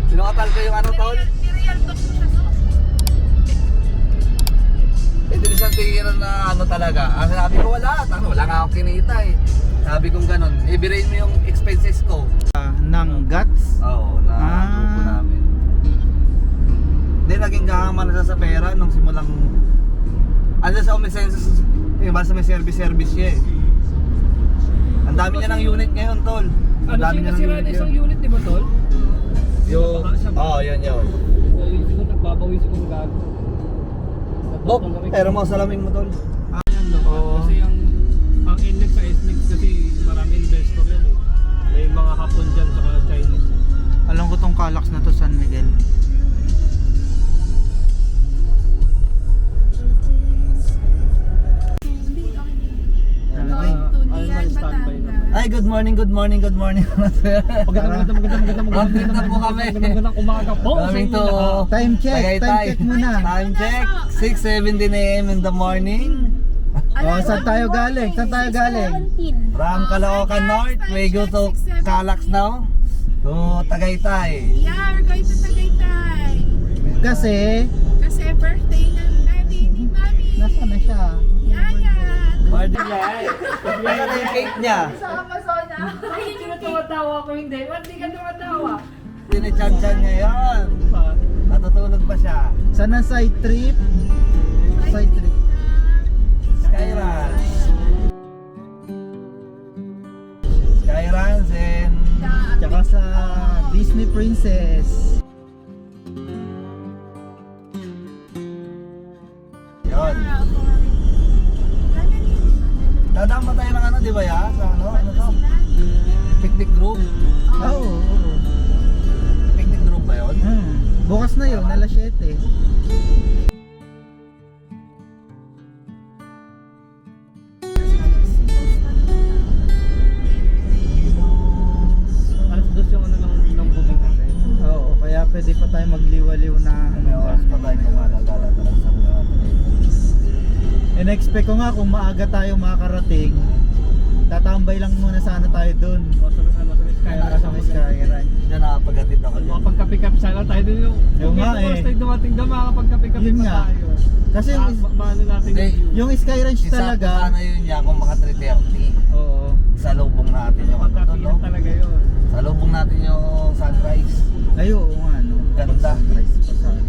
Sinukatal ko yung ano, tol? Hindi isang tingin na ano talaga. Ang sabi ko wala nga akong kinita eh. Sabi kong ganun, i-birain mo yung expenses ko. Ng guts? Oo, na grupo namin. Hindi, naging gahama na siya sa pera nung simulang ano sa umisensus, yung basta may service siya eh. Ang dami niya ng unit ngayon, tol. Ang dami niya ng unit isang unit, di ba, tol? Yung, yun. Siguro nagbabawi siguro gago. Bok, pero mo salamin mo, tol. Ayan, no? Kasi ang NLEX sa SNEX kasi marami investor yan eh. May mga Hapon dyan saka Chinese. Alam ko tong Calax na to, San Miguel. Ay, good morning. Magandang Update na po kami. umaga po. Coming to Time check muna. Time check, 6:17 AM in the morning. Saan tayo galing? From Caloocan North, we go to Calax now. To Tagaytay. Yeah, we're going to Tagaytay. Kasi, Birthday ng daddy ni Mami. nasa na siya? Yaya. Pwede niya eh. Ano yung cake niya? Sa Amazona. Ay, hindi na tumatawa ko hindi. Ba't di ka tumatawa? Tinichan-chan niya yun. Natutulog pa siya. Saan ang side trip? Side trip. Skyruns and Tsaka sa Disney Princess. yun. Dadaan ba tayo ng ano, di ba ya? Sa ano to? Picnic group. Oo. Picnic group ba yun? Bukas na yun, alas 7. Alas dos yung ano ng booking natin. Oo, kaya pwede pa tayo magliwaliw na May oras pa tayo kumalagala talaga sa mga in-expect ko nga kung maaga tayo makakarating, tatambay lang muna sana tayo dun. O sa may Sky Ranch. Sa may Sky Ranch. Diyan nakapaghatid ako dyan. Makapag-pick-up sana tayo din yung Yung nga oras eh. tayo dumating doon, makakapag-pick-up Yun pa nga. tayo. Kasi Maano natin Hindi. yung view. yung Sky Ranch Isa talaga, sana yun niya kung maka 3:30. oo. Sa lubong natin yung ano doon, no? Pagkapihan talaga yun. Sa lubong natin yung sunrise. Ay, oo nga, no. Ganda. Sunrise pa sana.